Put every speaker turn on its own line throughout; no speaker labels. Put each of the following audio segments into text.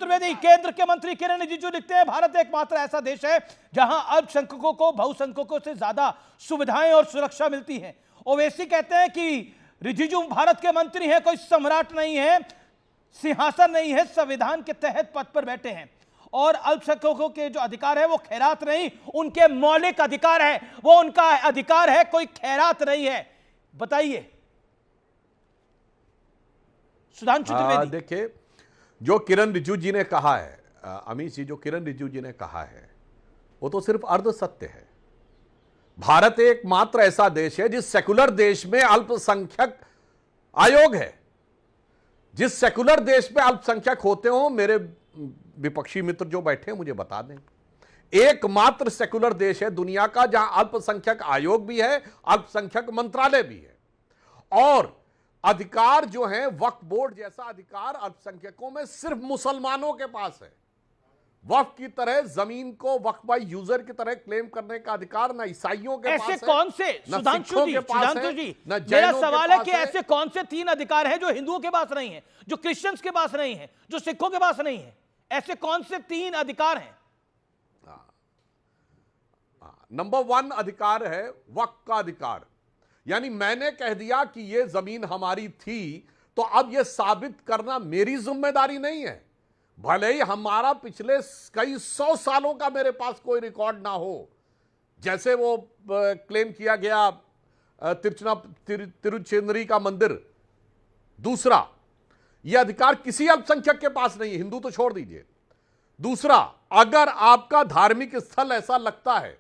चतुर्वेदी, केंद्र के मंत्री किरण रिजिजू लिखते हैं, भारत एकमात्र ऐसा देश है जहां अल्पसंख्यकों को बहुसंख्यकों से ज्यादा सुविधाएं और सुरक्षा मिलती हैं। ओवैसी कहते हैं कि रिजिजू भारत के मंत्री हैं, कोई सम्राट नहीं है, सिंहासन नहीं है, संविधान के तहत पद पर बैठे हैं और अल्पसंख्यकों के जो अधिकार है वो खैरात नहीं, उनके मौलिक अधिकार है, वो उनका अधिकार है, कोई खैरात नहीं है। बताइए सुधांशु त्रिवेदी।
देखिए, जो किरण रिजिजू जी ने कहा है, अमित जी, जो किरण रिजिजू जी ने कहा है वो तो सिर्फ अर्ध सत्य है। भारत एकमात्र ऐसा देश है जिस सेकुलर देश में अल्पसंख्यक आयोग है। जिस सेकुलर देश में अल्पसंख्यक होते हो, मेरे विपक्षी मित्र जो बैठे हैं मुझे बता दें, एकमात्र सेकुलर देश है दुनिया का जहां अल्पसंख्यक आयोग भी है, अल्पसंख्यक मंत्रालय भी है, और अधिकार जो है वक्फ बोर्ड जैसा अधिकार अल्पसंख्यकों में सिर्फ मुसलमानों के पास है। वक्फ की तरह जमीन को वक्फ बाय यूजर की तरह क्लेम करने का अधिकार ना ईसाइयों के पास है,
ऐसे कौन से, सुधांशु जी, मेरा सवाल है कि ऐसे कौन से 3 अधिकार हैं जो हिंदुओं के पास नहीं है, जो क्रिश्चियंस के पास नहीं है, जो सिखों के पास नहीं है? ऐसे कौन से 3 अधिकार हैं?
नंबर 1 अधिकार है वक्फ का अधिकार, यानी मैंने कह दिया कि यह जमीन हमारी थी तो अब यह साबित करना मेरी जिम्मेदारी नहीं है। भले ही हमारा पिछले कई 100 सालों का मेरे पास कोई रिकॉर्ड ना हो, जैसे वो क्लेम किया गया तिरुचेंद्री का मंदिर। दूसरा, यह अधिकार किसी अल्पसंख्यक के पास नहीं है, हिंदू तो छोड़ दीजिए। दूसरा, अगर आपका धार्मिक स्थल ऐसा लगता है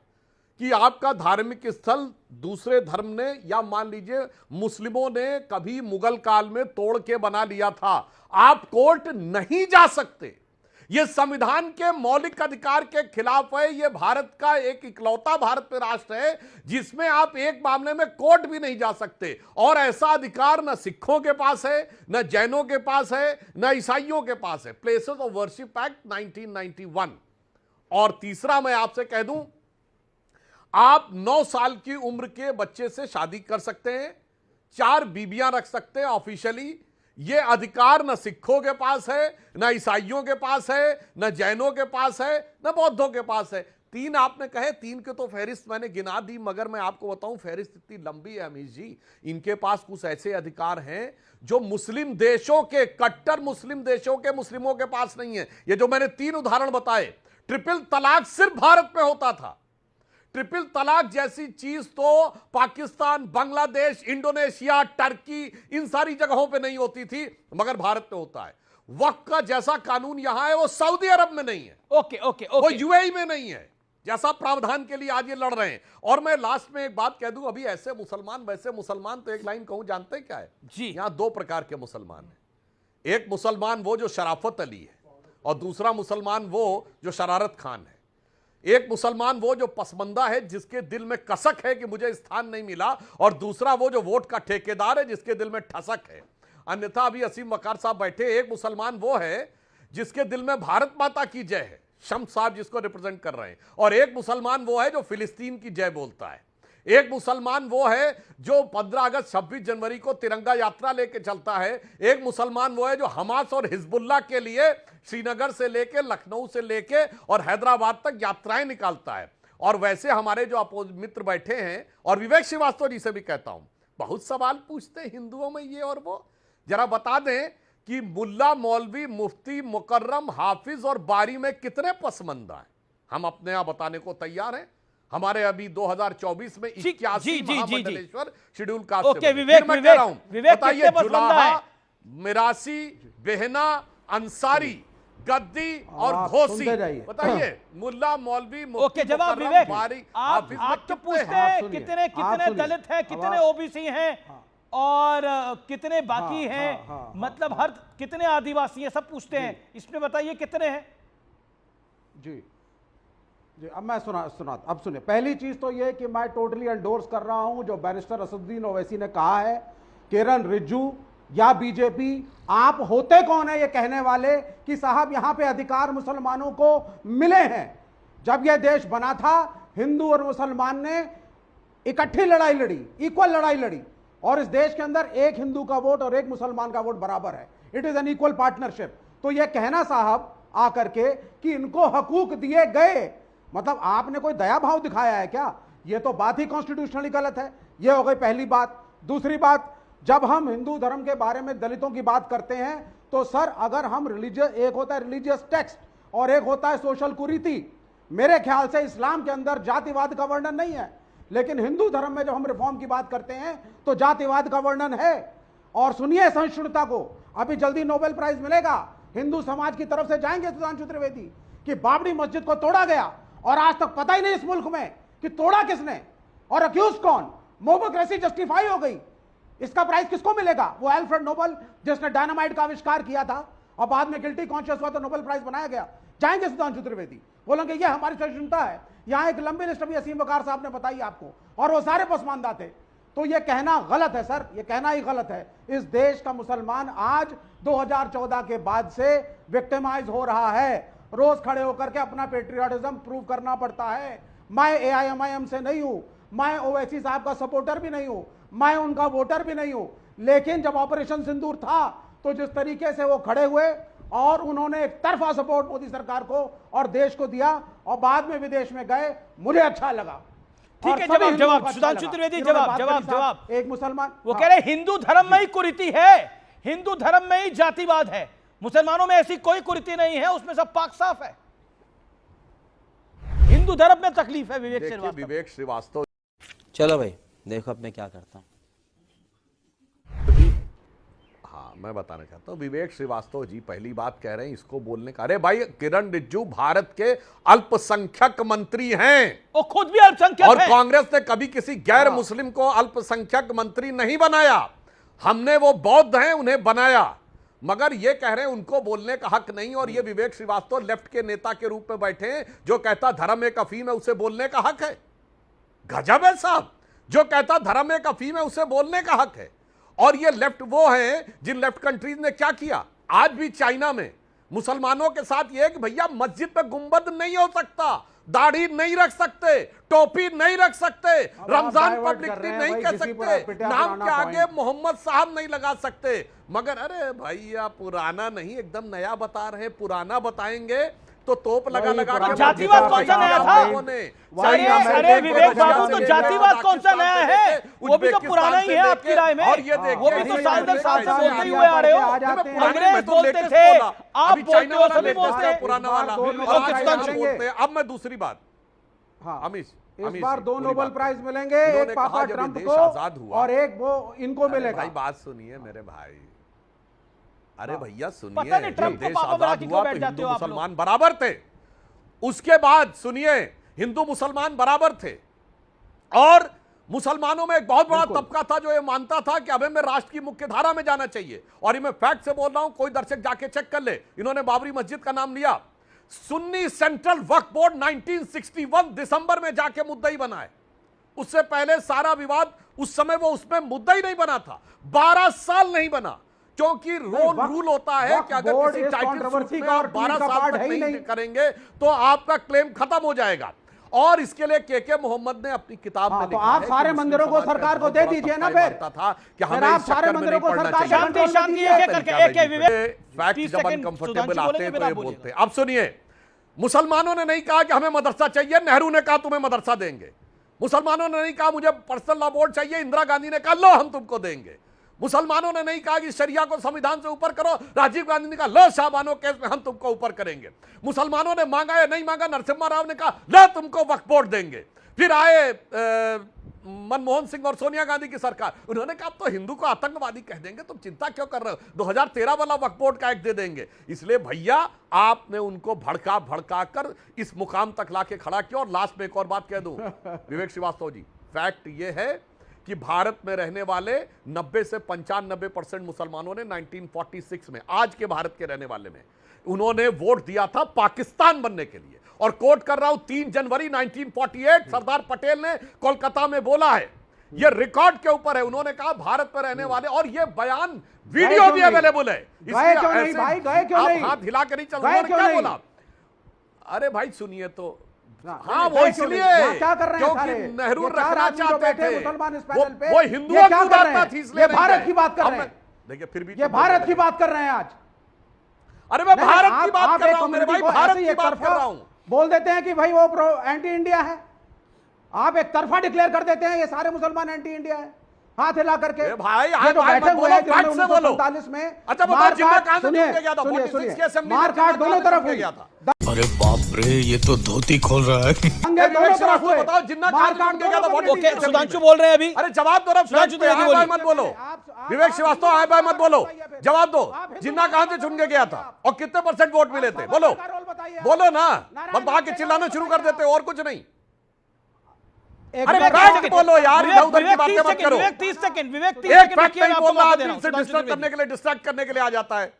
कि आपका धार्मिक स्थल दूसरे धर्म ने या मान लीजिए मुस्लिमों ने कभी मुगल काल में तोड़ के बना लिया था, आप कोर्ट नहीं जा सकते। यह संविधान के मौलिक अधिकार के खिलाफ है। यह भारत का एक इकलौता भारत में राष्ट्र है जिसमें आप एक मामले में कोर्ट भी नहीं जा सकते, और ऐसा अधिकार न सिखों के पास है, न जैनों के पास है, न ईसाइयों के पास है। Places of worship act 1991। और तीसरा, मैं आपसे कह दूं, आप 9 साल की उम्र के बच्चे से शादी कर सकते हैं, 4 बीबियां रख सकते हैं ऑफिशियली। यह अधिकार न सिखों के पास है, न ईसाइयों के पास है, न जैनों के पास है, न बौद्धों के पास है। 3 आपने कहे, 3 के तो फहरिस्त मैंने गिना दी, मगर मैं आपको बताऊं फहरिस्त इतनी लंबी है अमीश जी। इनके पास कुछ ऐसे अधिकार हैं जो मुस्लिम देशों के, कट्टर मुस्लिम देशों के मुस्लिमों के पास नहीं है। ये जो मैंने 3 उदाहरण बताए, ट्रिपल तलाक सिर्फ भारत में होता था। ट्रिपल तलाक जैसी चीज तो पाकिस्तान, बांग्लादेश, इंडोनेशिया, टर्की, इन सारी जगहों पे नहीं होती थी, मगर भारत में होता है। वक्फ का जैसा कानून यहां है वो सऊदी अरब में नहीं है,
ओके,
वो यूएई में नहीं है, जैसा प्रावधान के लिए आज ये लड़ रहे हैं। और मैं लास्ट में एक बात कह दूं, अभी ऐसे मुसलमान वैसे मुसलमान, तो एक लाइन कहूं, जानते हैं क्या है
जी?
यहां 2 प्रकार के मुसलमान हैं। एक मुसलमान वो जो शराफत अली है, और दूसरा मुसलमान वो जो शरारत खान है। एक मुसलमान वो जो पसमंदा है, जिसके दिल में कसक है कि मुझे स्थान नहीं मिला, और दूसरा वो जो वोट का ठेकेदार है, जिसके दिल में ठसक है। अन्यथा अभी असीम वकार साहब बैठे, एक मुसलमान वो है जिसके दिल में भारत माता की जय है, शम्स साहब जिसको रिप्रेजेंट कर रहे हैं, और एक मुसलमान वो है जो फिलिस्तीन की जय बोलता है। एक मुसलमान वो है जो 15 अगस्त 26 जनवरी को तिरंगा यात्रा लेके चलता है। एक मुसलमान वो है जो हमास और हिजबुल्लाह के लिए श्रीनगर से लेके, लखनऊ से लेके और हैदराबाद तक यात्राएं निकालता है। और वैसे हमारे जो मित्र बैठे हैं, और विवेक श्रीवास्तव जी से भी कहता हूं, बहुत सवाल पूछते हैं हिंदुओं में ये और वो। जरा बता दें कि मुल्ला, मौलवी, मुफ्ती, मुकर्रम, हाफिज और बारी में कितने पसमंदा हैं? हम अपने यहां बताने को तैयार हैं। हमारे अभी 2024 में 81 महामंडलेश्वर शेड्यूल कास्ट।
ओके, विवेक
बताइए, जुलाहा, मिरासी, बेहना, अंसारी, गद्दी और घोसी, बताइए मुल्ला, मौलवी,
ओके, जवाब विवेक, आप तो पूछते हैं कितने दलित हैं, कितने ओबीसी हैं, और कितने बाकी हैं, मतलब हर कितने आदिवासी हैं, सब पूछते हैं। इसमें बताइए कितने हैं?
जी जी, अब मैं अब सुनिए। पहली चीज तो ये कि मैं टोटली एंडोर्स कर रहा हूं जो बैरिस्टर असदुद्दीन ओवैसी ने कहा है। किरण रिजिजू या बीजेपी, आप होते कौन है ये कहने वाले कि साहब यहां पे अधिकार मुसलमानों को मिले हैं? जब यह देश बना था, हिंदू और मुसलमान ने इकट्ठी लड़ाई लड़ी, इक्वल लड़ाई लड़ी, और इस देश के अंदर एक हिंदू का वोट और एक मुसलमान का वोट बराबर है। It is an equal partnership. तो यह कहना साहब आकर के कि इनको हकूक दिए गए। मतलब आपने कोई दया भाव दिखाया है क्या? ये तो बात ही कॉन्स्टिट्यूशनली गलत है। ये हो गई पहली बात। दूसरी बात, जब हम हिंदू धर्म के बारे में दलितों की बात करते हैं तो सर, अगर हम रिलीजियस, एक होता है रिलीजियस टेक्स्ट और एक होता है सोशल कुरीति। मेरे ख्याल से इस्लाम के अंदर जातिवाद का वर्णन नहीं है, लेकिन हिंदू धर्म में जब हम रिफॉर्म की बात करते हैं तो जातिवाद का वर्णन है। और सुनिए सहिष्णुता को, अभी जल्दी नोबेल प्राइज मिलेगा, हिंदू समाज की तरफ से जाएंगे सुधांशु त्रिवेदी कि बाबरी मस्जिद को तोड़ा गया और आज तक पता ही नहीं इस मुल्क में कि तोड़ा किसने और अक्यूज कौन। मोबोक्रेसी जस्टिफाई हो गई। इसका प्राइज किसको मिलेगा? वो एल्फ्रेड नोबल जिसने डायनामाइट का आविष्कार किया था और बाद में गिल्टी कॉन्शियस हुआ तो नोबेल प्राइज बनाया गया। जाएंगे सुधांशु त्रिवेदी, बोलेंगे ये हमारी सहिष्णुता है। यहां एक लंबी लिस्ट अभी असीम वकार साहब ने बताई आपको, और वो सारे पसमानदा थे। तो ये कहना गलत है सर, ये कहना ही गलत है। इस देश का मुसलमान आज 2014 के बाद से विक्टिमाइज हो रहा है। रोज खड़े होकर के अपना पेट्रियाटिज्म प्रूव करना पड़ता है। मैं AIMIM से नहीं हूं, मैं ओवैसी साहब का सपोर्टर भी नहीं हूं, मैं उनका वोटर भी नहीं हूं, लेकिन जब ऑपरेशन सिंदूर था तो जिस तरीके से वो खड़े हुए और उन्होंने एक तरफा सपोर्ट मोदी सरकार को और देश को दिया और बाद में विदेश में गए, मुझे अच्छा लगा।
ठीक है, जवाब सुधांशु त्रिवेदी, जवाब।
एक मुसलमान,
वो कह रहे हिंदू धर्म में ही कुरीति है, हिंदू धर्म में ही जातिवाद है, मुसलमानों में ऐसी कोई कुरीति नहीं है, उसमें सब पाक साफ है। हिंदू धर्म में तकलीफ है।
विवेक श्रीवास्तव,
चलो भाई देखो अब मैं क्या करता हूं।
हाँ, मैं बताना चाहता हूं, विवेक श्रीवास्तव जी पहली बात कह रहे हैं इसको बोलने का। अरे भाई, किरण रिजिजू भारत के अल्पसंख्यक मंत्री हैं,
वो खुद भी अल्पसंख्यक
और
हैं।
कांग्रेस ने कभी किसी गैर मुस्लिम को अल्पसंख्यक मंत्री नहीं बनाया। हमने, वो बौद्ध हैं, उन्हें बनाया। मगर ये कह रहे हैं उनको बोलने का हक नहीं, और ये विवेक श्रीवास्तव लेफ्ट के नेता के रूप में बैठे हैं जो कहता धर्म एक अफीम है, उसे बोलने का हक है। गजब है साहब, जो कहता धर्म एक अफीम है उसे बोलने का हक है। और ये लेफ्ट वो हैं जिन लेफ्ट कंट्रीज ने क्या किया। आज भी चाइना में मुसलमानों के साथ ये कि भैया मस्जिद पे गुंबद नहीं हो सकता, दाढ़ी नहीं रख सकते, टोपी नहीं रख सकते, रमजान पब्लिक डे नहीं कह सकते, नाम के आगे मोहम्मद साहब नहीं लगा सकते। मगर अरे भैया, पुराना नहीं एकदम नया बता रहे हैं। पुराना बताएंगे तो तोप लगा लगा के
जातिवाद कौन सा नया था? अरे विवेक बाबू, तो जातिवाद कौन सा नया है? वो भी तो पुराना ही है आपकी राय में।
और ये देखिए,
वो भी तो साल दर साल से बोलते ही हुए आ रहे हो। अंग्रेज बोलते थे, आप बोलते हो, सभी बोलते हैं
पुराना वाला। अब मैं दूसरी बात, अमीश,
इस बार 2 नोबेल प्राइज मिलेंगे, एक पापा ट्रंप को और एक वो इनको मिलेगा।
भाई बात सुनिए मेरे भाई, अरे भैया सुनिए,
पता नहीं ट्रंप
देश
को पापा बना
आजाद
के
हुआ
क्यों
तो
बैठ जाते
हिंदू
हो आप लोग?
मुसलमान बराबर थे। उसके बाद सुनिए, हिंदू मुसलमान बराबर थे, और मुसलमानों में एक बहुत बड़ा तबका था जो ये मानता था कि हमें राष्ट्र की मुख्य धारा में जाना चाहिए। और ये मैं फैक्ट से बोल रहा हूं, कोई दर्शक जाके चेक कर ले। इन्होंने बाबरी मस्जिद का नाम लिया, सुन्नी सेंट्रल वक्फ बोर्ड 1961 दिसंबर में जाके मुद्दई बना है। उससे पहले सारा विवाद, उस समय वो उसमें मुद्दा ही नहीं बना था, 12 साल नहीं बना, क्योंकि रूल होता है कि अगर किसी टाइटल सूट में आप 12 साल तक नहीं करेंगे तो आपका क्लेम खत्म हो जाएगा। और इसके लिए के मोहम्मद ने अपनी किताब में
लिखा है, तो आप सारे मंदिरों को सरकार को दे दीजिए ना। फिर
था कि हमें
आप सारे मंदिरों को सरकार
फैक्ट जब अनकंफर्टेबल आते हैं तो ये बोलते हैं। अब सुनिए, मुसलमानों ने नहीं कहा कि हमें मदरसा चाहिए, नेहरू ने कहा तुम्हें मदरसा देंगे। मुसलमानों ने नहीं कहा मुझे पर्सनल लॉ बोर्ड चाहिए, इंदिरा गांधी ने कहा लो हम तुमको देंगे। मुसलमानों ने नहीं कहा कि शरिया को संविधान से ऊपर करो, राजीव गांधी ने कहा लो शाहबानो केस में हम तुमको ऊपर करेंगे। मुसलमानों ने मांगा या नहीं मांगा, नरसिम्हा राव ने कहा लो तुमको वक्फ बोर्ड देंगे। फिर आए मनमोहन सिंह और सोनिया गांधी की सरकार, उन्होंने कहा तो हिंदू को आतंकवादी कह देंगे, तुम चिंता क्यों कर रहे हो, 2013 वाला वक्फ बोर्ड का एक्ट दे देंगे। इसलिए भैया आपने उनको भड़का भड़का कर इस मुकाम तक लाके खड़ा किया। और लास्ट में एक और बात कह दूं विवेक श्रीवास्तव जी, फैक्ट ये है कि भारत में रहने वाले 90 से 95% मुसलमानों ने 1946 में, आज के भारत के रहने वाले में, उन्होंने वोट दिया था पाकिस्तान बनने के लिए। और कोट कर रहा हूं, 3 जनवरी 1948 सरदार पटेल ने कोलकाता में बोला है, यह रिकॉर्ड के ऊपर है। उन्होंने कहा भारत में रहने वाले, और यह बयान वीडियो भी अवेलेबल है। हाथ हिला कर नहीं चल, उन्होंने क्या बोला? अरे भाई सुनिए तो, हाँ वो इसलिए क्योंकि नेहरू रखना चाहते थे, वो हिंदुओं की उदारता थी, इसलिए
भारत की बात कर रहे हैं।
देखिए फिर भी
ये भारत की बात कर रहे हैं आज।
अरे मैं
नहीं,
भारत
आप-
की बात
आप
कर
एक
रहा हूं मेरे भाई,
कम्युनिटी को
भारत
ऐसे ही
की
एक
बात
तरफा
कर रहा हूं।
बोल देते हैं कि भाई वो प्रो एंटी इंडिया है। आप एक तरफा डिक्लेयर कर देते हैं ये सारे मुसलमान एंटी इंडिया है, हाथ हिला करके।
ए भाई,
ये
हाय
जो
भाई
बैठे
मत
हुए हैं
बोलो, फैक्ट से बोलो।
1947 में
अच्छा बताओ,
मार
जिन्ना
काट-
कहां से
सुनिए,
चुन के गया था?
सुनिए,
46 की असेंबली
मार
में
काट
जिन्ना
दोनों
कहां से
तरफ
चुन के
हुई।
गया था?
अरे बाप रे, ये तो धोती खोल रहा है।
दंगे
विवेक
दोनों तरफ
श्रीवास्तव
हुए।
बताओ, जिन्ना
मार
कहां से
काट
चुन के गया था?
दोनों
46
तरफ
की
ओके,
हुई।
सुधांशु बोल रहे हैं अभी।
अरे जवाब दो ना,
सुधांशु
फैक्ट पे,
त्रिवेदी
हाय
बोलिए।
भाई मत बोलो।
आप-
विवेक श्रीवास्तव, हाय भाई मत बोलो,
बताइए।
जवाब दो।
आप हिंदू
जिन्ना कहां से चुन के गया था और कितने % वोट मिले थे? बोलो बोलो ना, बस बाकी चिल्लाना शुरू कर देते हो, और कुछ नहीं। अरे
विवेक,
फैक्ट
30 सेकंड।
बोलो यार,
विवेक,
इधर उधर की
विवेक,
बातें
30
मत
सेकंड,
करो।
विवेक 30 सेकंड, विवेक 30
एक
सेकंड
फैक्ट
रुकिए, मैं
नहीं
आपको
बोल रहा,
मौका दे
आदमी
रहा हूं।
से
सुधांशु
डिस्टर्ब
त्रिवेदी।
करने के लिए, डिस्ट्रैक्ट करने के लिए आ जाता है।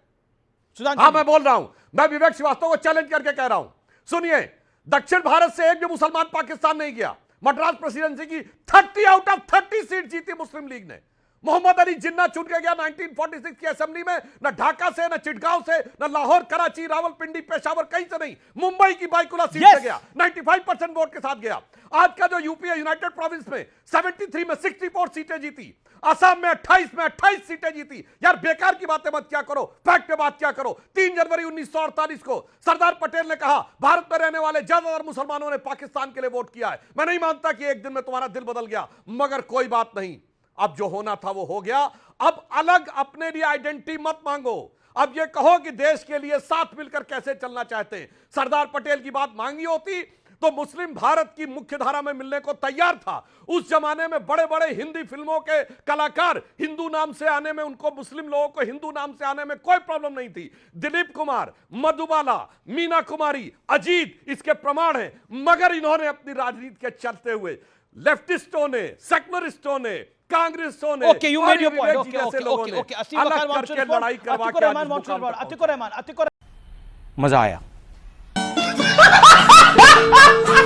सुधांशु
हाँ मैं बोल रहा हूं, मैं विवेक श्रीवास्तव को चैलेंज करके कह रहा हूं, सुनिए, दक्षिण भारत से एक भी मुसलमान पाकिस्तान नहीं गया। मद्रास प्रेसिडेंसी की 30 आउट ऑफ 30 सीट जीती मुस्लिम लीग ने। मोहम्मद अली जिन्ना चुन के गया 1946 की असेंबली में, न ढाका से, न चिटगांव से, न लाहौर, कराची, रावलपिंडी, पेशावर, कहीं से नहीं, मुंबई की बाइकुला सीट से गया, 95% वोट के साथ गया। आज का जो यूपी है, यूनाइटेड प्रोविंस में 73 में 64 सीटें जीती, असम में 28 में 28 सीटें जीती। यार बेकार की बातें मत क्या करो, फैक्ट पे बात क्या करो। 3 जनवरी 1948 को सरदार पटेल ने कहा, भारत में रहने वाले ज्यादातर मुसलमानों ने पाकिस्तान के लिए वोट किया है। मैं नहीं मानता कि एक दिन में तुम्हारा दिल बदल गया, मगर कोई बात नहीं, अब जो होना था वो हो गया। अब अलग अपने लिए आइडेंटिटी मत मांगो, अब ये कहो कि देश के लिए साथ मिलकर कैसे चलना चाहते हैं। सरदार पटेल की बात मांगी होती तो मुस्लिम भारत की मुख्य धारा में मिलने को तैयार था। उस जमाने में बड़े बड़े हिंदी फिल्मों के कलाकार हिंदू नाम से आने में, उनको मुस्लिम लोगों को हिंदू नाम से आने में कोई प्रॉब्लम नहीं थी। दिलीप कुमार, मधुबाला, मीना कुमारी, अजीत इसके प्रमाण हैं। मगर इन्होंने अपनी राजनीति के चलते हुए लेफ्टिस्टों ने, सेकुलरिस्टों ने, कांग्रेसों ने,
okay, you made your point.
Vivek ji
okay
जैसे
ओके
लोगों
ओके
ने
ओके,
अलग करके लड़ाई करवा के आज इस मुकाम तक
अतिकुर रहमान,
मजा आया।